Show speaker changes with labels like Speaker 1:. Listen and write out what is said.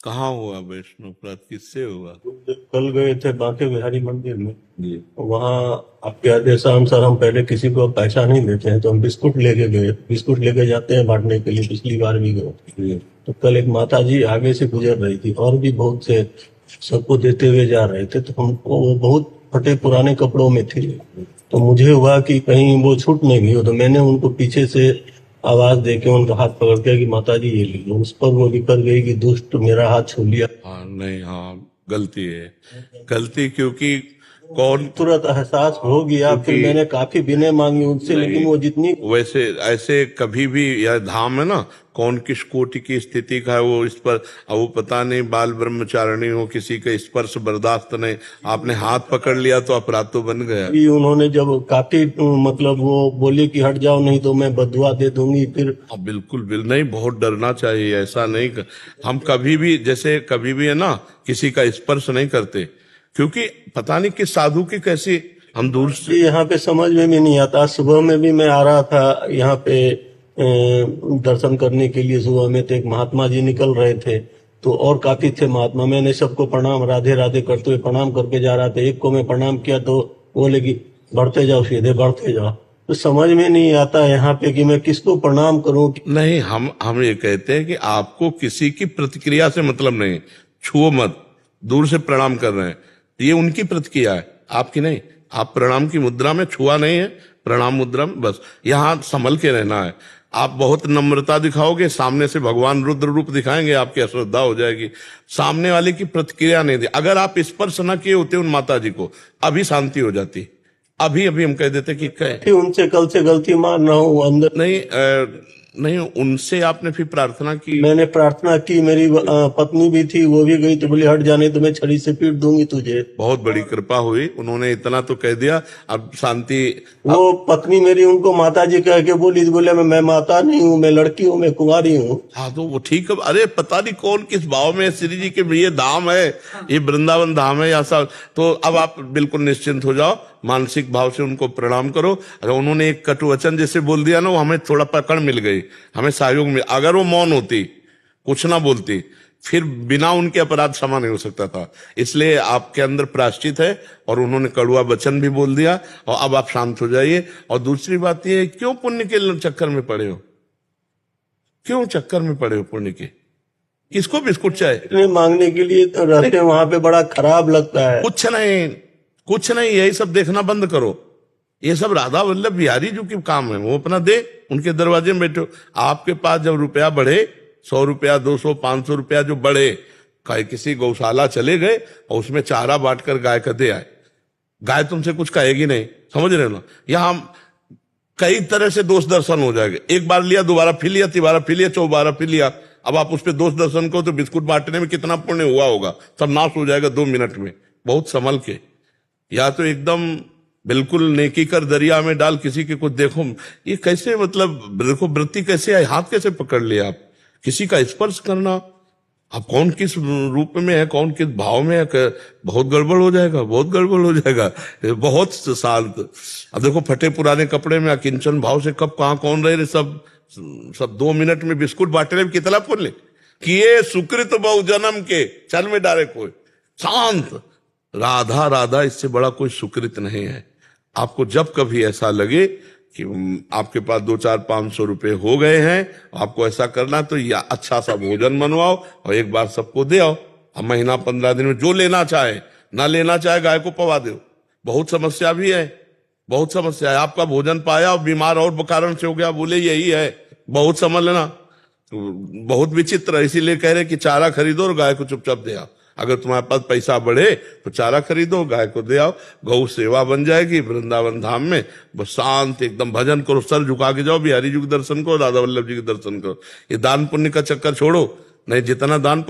Speaker 1: कहाँ हुआ वैष्णव अपराध, किससे हुआ?
Speaker 2: कल गए थे बांके बिहारी मंदिर में।
Speaker 1: जी।
Speaker 2: वहाँ आपके आदेशानुसार हम पहले किसी को पैसा नहीं देते हैं, तो हम बिस्कुट लेके गए। बिस्कुट लेके जाते हैं बांटने के लिए, पिछली बार भी गए।
Speaker 1: जी।
Speaker 2: तो कल एक माता जी आगे से गुजर रही थी और भी बहुत से सबको देते हुए जा रहे थे, तो हमको वो बहुत फटे पुराने कपड़ों में थी। तो मुझे हुआ कि कहीं वो छूट नहीं गई हो, तो मैंने उनको पीछे से आवाज दे के उनका हाथ पकड़ के कि माता जी ये लीजिए। उस पर वो निकल गई कि दुष्ट मेरा हाथ छू लिया।
Speaker 1: हाँ नहीं, हाँ गलती है, गलती क्योंकि कौन
Speaker 2: तुरंत एहसास हो गया। फिर
Speaker 1: क्योंकि
Speaker 2: मैंने काफी विनय मांगी उनसे, लेकिन
Speaker 1: नहीं,
Speaker 2: वो जितनी
Speaker 1: वैसे ऐसे कभी भी यह धाम है ना, कौन किस कोटि की स्थिति का है वो इस पर, अब वो पता नहीं बाल ब्रह्मचारिणी हो, किसी का स्पर्श बर्दाश्त नहीं, आपने हाथ पकड़ लिया तो अपराध तो बन गया।
Speaker 2: भी उन्होंने जब काफी मतलब वो बोले कि हट जाओ नहीं तो मैं बदुआ दे दूंगी। फिर
Speaker 1: अब बिल्कुल नहीं, बहुत डरना चाहिए, ऐसा नहीं हम कभी भी, जैसे कभी भी है ना, किसी का स्पर्श नहीं करते, क्योंकि पता नहीं किस साधु की कैसी, हम दूर से
Speaker 2: यहाँ पे समझ में भी नहीं आता। सुबह में भी मैं आ रहा था यहाँ पे दर्शन करने के लिए। सुबह में तो एक महात्मा जी निकल रहे थे, तो और काफी थे महात्मा। मैंने सबको प्रणाम राधे राधे करते हुए प्रणाम करके जा रहा था। एक को मैं प्रणाम किया तो बोले कि बढ़ते जाओ, सीधे बढ़ते जाओ। तो समझ में नहीं आता यहाँ पे कि मैं किसको प्रणाम करूं।
Speaker 1: नहीं, हम ये कहते हैं कि आपको किसी की प्रतिक्रिया से मतलब नहीं, छुओ मत, दूर से प्रणाम कर रहे हैं, ये उनकी प्रतिक्रिया है, आपकी नहीं। आप प्रणाम की मुद्रा में, छुआ नहीं है, प्रणाम मुद्रा में, बस यहां संभल के रहना है। आप बहुत नम्रता दिखाओगे, सामने से भगवान रुद्र रूप दिखाएंगे, आपकी अश्रद्धा हो जाएगी, सामने वाले की प्रतिक्रिया नहीं दी। अगर आप स्पर्श न किए होते उन माता जी को, अभी शांति हो जाती, अभी अभी हम कह देते कि कह
Speaker 2: उनसे कल से गलती मान रहा हूँ अंदर।
Speaker 1: नहीं, नहीं, उनसे आपने फिर प्रार्थना की?
Speaker 2: मैंने प्रार्थना की, मेरी पत्नी भी थी, वो भी गई तो बोली हट जाने तो मैं छड़ी से पीट दूंगी तुझे।
Speaker 1: बहुत बड़ी कृपा हुई, उन्होंने इतना तो कह दिया, अब शांति।
Speaker 2: वो पत्नी मेरी उनको माता जी कह के बोली, बोले मैं माता नहीं हूँ, मैं लड़की हूँ, मैं कुंवारी हूँ।
Speaker 1: हाँ तो वो ठीक है। अरे पता नहीं कौन किस भाव में श्री जी के, ये धाम है, ये वृंदावन धाम है या सब। तो अब आप बिल्कुल निश्चिंत हो जाओ, मानसिक भाव से उनको प्रणाम करो। अगर उन्होंने एक कटु वचन जैसे बोल दिया ना, वो हमें थोड़ा पकड़ मिल गई, हमें सहयोग मिल। अगर वो मौन होती, कुछ ना बोलती, फिर बिना उनके अपराध क्षमा नहीं हो सकता था। इसलिए आपके अंदर प्रायश्चित है, और उन्होंने कड़वा वचन भी बोल दिया, और अब आप शांत हो जाइए। और दूसरी बात ये, क्यों पुण्य के चक्कर में पड़े हो, क्यों चक्कर में पड़े हो पुण्य के? किसको बिस्कुट चाहे
Speaker 2: मांगने के लिए तो रहते वहां पे बड़ा खराब लगता है।
Speaker 1: कुछ नहीं, कुछ नहीं, यही सब देखना बंद करो। ये सब राधा वल्लभ बिहारी जी के काम है, वो अपना दे, उनके दरवाजे में बैठो। आपके पास जब रुपया बढ़े, 100 रुपया, 200, 500 रुपया जो बढ़े, कहीं किसी गौशाला चले गए और उसमें चारा बांटकर गाय का दे आए, गाय तुमसे कुछ कहेगी नहीं, समझ रहे हो ना? यहां कई तरह से दोष दर्शन हो जाएगा। एक बार लिया, दोबारा फिर लिया, तिबारा फिर लिया, चौबारा फिर लिया, अब आप उस पर दोष दर्शन को, तो बिस्कुट बांटने में कितना पुण्य हुआ होगा, सब नाश हो जाएगा 2 मिनट में। बहुत संभल के, या तो एकदम बिल्कुल नेकी कर दरिया में डाल, किसी के कुछ देखो, ये कैसे, मतलब देखो वृत्ति कैसे है, हाथ कैसे पकड़ लिया आप, किसी का स्पर्श करना, अब कौन किस रूप में है, कौन किस भाव में है, बहुत गड़बड़ हो जाएगा, बहुत गड़बड़ हो जाएगा, बहुत शांत। अब देखो फटे पुराने कपड़े में अकिंचन भाव से कब कहाँ कौन रहे, सब 2 मिनट में बिस्कुट बांटने में कितना पुण्य किए, सुकृत बहु जन्म के, चल में डाले कोई, शांत राधा राधा, इससे बड़ा कोई सुकृत नहीं है। आपको जब कभी ऐसा लगे कि आपके पास 2, 4, 500 रुपए हो गए हैं, आपको ऐसा करना, तो या अच्छा सा भोजन बनवाओ और एक बार सबको दे आओ। अब महीना 15 दिन में जो लेना चाहे, ना लेना चाहे गाय को पवा दो। बहुत समस्या भी है, बहुत समस्या है। आपका भोजन पाया और बीमार और कारण से हो गया, बोले यही है, बहुत समझ लेना, तो बहुत विचित्र है। इसीलिए कह रहे कि चारा खरीदो और गाय को चुपचाप दे आओ। अगर तुम्हारे पास पैसा बढ़े तो चारा खरीदो, गाय को दे आओ, गौ सेवा बन जाएगी वृंदावन धाम में। बस शांत एकदम भजन करो, सर झुका के जाओ, बिहारी जी के दर्शन करो, राधा वल्लभ जी के दर्शन करो। ये दान पुण्य का चक्कर छोड़ो, नहीं जितना दान पुण्य